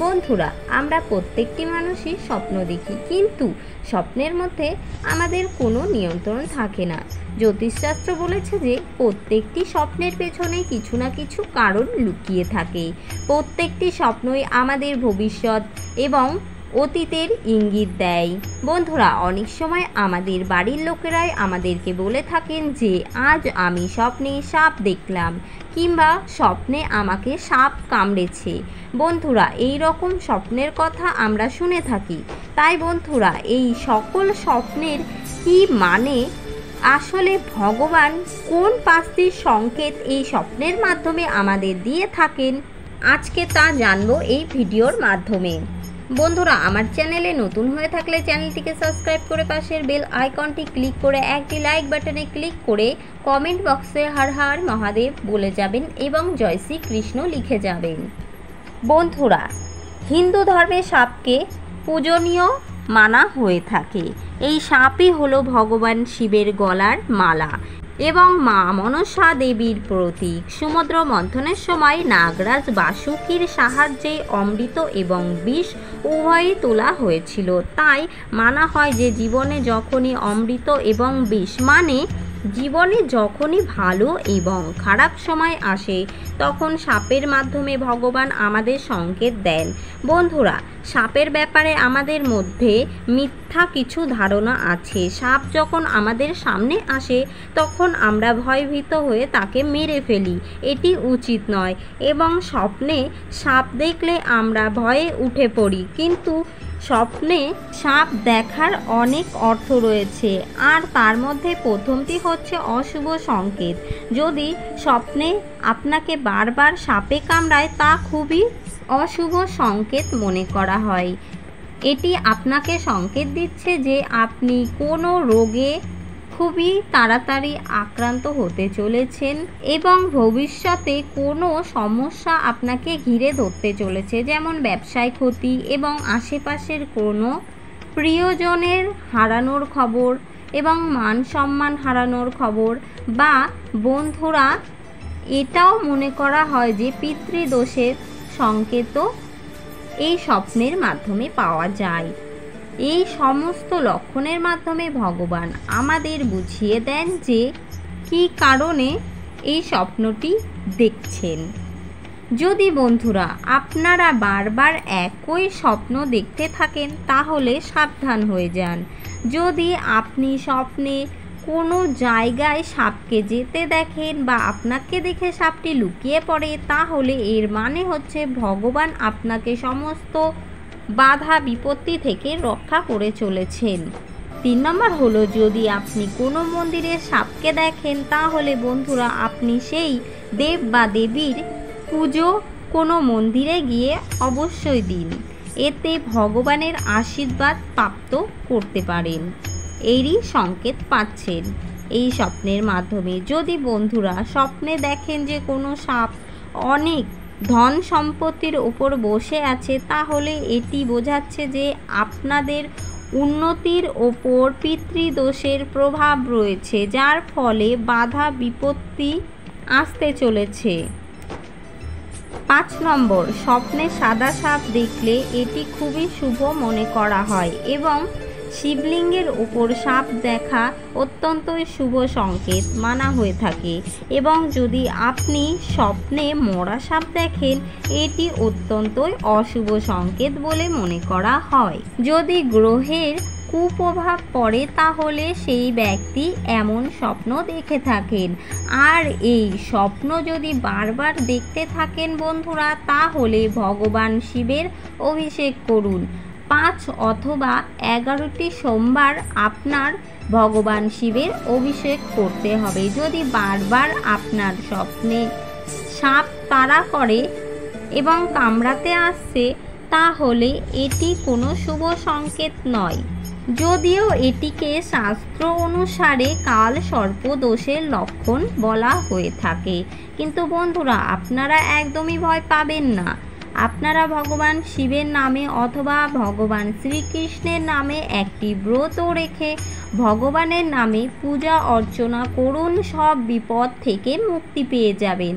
বন্ধুরা, আমরা প্রত্যেকটি মানুষই স্বপ্ন দেখি, কিন্তু স্বপ্নের মধ্যে আমাদের কোনো নিয়ন্ত্রণ থাকে না। জ্যোতিষশাস্ত্র বলেছে যে প্রত্যেকটি স্বপ্নের পেছনে কিছু না কিছু কারণ লুকিয়ে থাকে। প্রত্যেকটি স্বপ্নই আমাদের ভবিষ্যৎ এবং অতীতের ইঙ্গিত দেয়। বন্ধুরা, অনেক সময় আমাদের বাড়ির লোকেরাই আমাদেরকে বলে থাকেন যে আজ আমি স্বপ্নে সাপ দেখলাম, কিংবা স্বপ্নে আমাকে সাপ কামড়েছে। বন্ধুরা, এই রকম স্বপ্নের কথা আমরা শুনে থাকি। তাই বন্ধুরা, এই সকল স্বপ্নের কি মানে, আসলে ভগবান কোন পাঁচটি সংকেত এই স্বপ্নের মাধ্যমে আমাদের দিয়ে থাকেন, আজকে তা জানবো এই ভিডিওর মাধ্যমে। বন্ধুরা, আমার চ্যানেলে নতুন হয়ে থাকলে চ্যানেলটিকে সাবস্ক্রাইব করে পাশের বেল আইকনটি ক্লিক করে একটি লাইক বাটনে ক্লিক করে কমেন্ট বক্সে হর হর মহাদেব বলে যাবেন এবং জয় শ্রী কৃষ্ণ লিখে যাবেন। বন্ধুরা, হিন্দু ধর্মে সাপকে পূজনীয় মানা হয়ে থাকে। এই সাপই হলো ভগবান শিবের গলার মালা এবং মা মনসা দেবীর প্রতীক। সমুদ্র মন্থনের সময় নাগরাজ বাসুকীর সাহায্যে অমৃত এবং বিষ উভয়ই তোলা হয়েছিল। তাই মানা হয় যে জীবনে যখনই অমৃত এবং বিষ, মানে জীবনে যখনই ভালো এবং খারাপ সময় আসে, তখন সাপের মাধ্যমে ভগবান আমাদের সংকেত দেন। বন্ধুরা, সাপের ব্যাপারে আমাদের মধ্যে মিথ্যা কিছু ধারণা আছে। সাপ যখন আমাদের সামনে আসে তখন আমরা ভয়ভীত হয়ে তাকে মেরে ফেলি। এটি উচিত নয় এবং স্বপ্নে সাপ দেখলে আমরা ভয়ে উঠে পড়ি। কিন্তু স্বপ্নে সাপ দেখার অনেক অর্থ রয়েছে, আর তার মধ্যে প্রথমটি হচ্ছে অশুভ সংকেত। যদি স্বপ্নে আপনাকে বারবার সাপে কামড়ায়, তা খুবই অশুভ সংকেত মনে করা হয়। এটি আপনাকে সংকেত দিচ্ছে যে আপনি কোনো রোগে খুবই তাড়াতাড়ি আক্রান্ত হতে চলেছেন এবং ভবিষ্যতে কোনো সমস্যা আপনাকে ঘিরে ধরতে চলেছে, যেমন ব্যবসায় ক্ষতি এবং আশেপাশের কোনো প্রিয়জনের হারানোর খবর এবং মান সম্মান হারানোর খবর। বা বন্ধুরা, এটাও মনে করা হয় যে পিতৃদোষের সংকেতও এই স্বপ্নের মাধ্যমে পাওয়া যায়। এই সমস্ত লক্ষণের মাধ্যমে ভগবান আমাদের বুঝিয়ে দেন যে কী কারণে এই স্বপ্নটি দেখছেন। যদি বন্ধুরা আপনারা বারবার একই স্বপ্ন দেখতে থাকেন, তাহলে সাবধান হয়ে যান। যদি আপনি স্বপ্নে কোনো জায়গায় সাপকে যেতে দেখেন বা আপনাকে দেখে সাপটি লুকিয়ে পড়ে, তাহলে এর মানে হচ্ছে ভগবান আপনাকে সমস্ত বাধা বিপত্তি থেকে রক্ষা করে চলেছেন। 3 নম্বর হলো, যদি আপনি কোনো মন্দিরে সাপকে দেখেন, তাহলে বন্ধুরা আপনি সেই দেব বা দেবীর পুজো কোনো মন্দিরে গিয়ে অবশ্যই দিন। এতে ভগবানের আশীর্বাদ প্রাপ্ত করতে পারেন। এরই সংকেত পাচ্ছেন এই স্বপ্নের মাধ্যমে। যদি বন্ধুরা স্বপ্নে দেখেন যে কোনো সাপ অনেক ধন সম্পত্তির উপর বসে আছে, তাহলে এটি বোঝাচ্ছে যে আপনাদের উন্নতির ওপর পিতৃদোষের প্রভাব রয়েছে, যার ফলে বাধা বিপত্তি আসতে চলেছে। 5 নম্বর, স্বপ্নে সাদা সাপ দেখলে এটি খুবই শুভ মনে করা হয় এবং শিবলিঙ্গের উপর সাপ দেখা অত্যন্তই শুভ সংকেত মানা হয়ে থাকে। এবং যদি আপনি স্বপ্নে মরা সাপ দেখেন, এটি অত্যন্তই অশুভ সংকেত বলে মনে করা হয়। যদি গ্রহের কুপ্রভাব পড়ে, তাহলে সেই ব্যক্তি এমন স্বপ্ন দেখে থাকেন। আর এই স্বপ্ন যদি বারবার দেখতে থাকেন বন্ধুরা, তাহলে ভগবান শিবের অভিষেক করুন। 5 অথবা 11টি সোমবার আপনার ভগবান শিবের অভিষেক করতে হবে। যদি বারবার আপনার স্বপ্নে সাপ তাড়া করে এবং কামড়াতে আসছে, তাহলে এটি কোনো শুভ সংকেত নয়, যদিও এটিকে শাস্ত্র অনুসারে কাল সর্পদোষের লক্ষণ বলা হয়ে থাকে। কিন্তু বন্ধুরা, আপনারা একদমই ভয় পাবেন না। আপনারা ভগবান শিবের নামে অথবা ভগবান শ্রীকৃষ্ণের নামে একটি ব্রত রেখে ভগবানের নামে পূজা অর্চনা করুন, সব বিপদ থেকে মুক্তি পেয়ে যাবেন।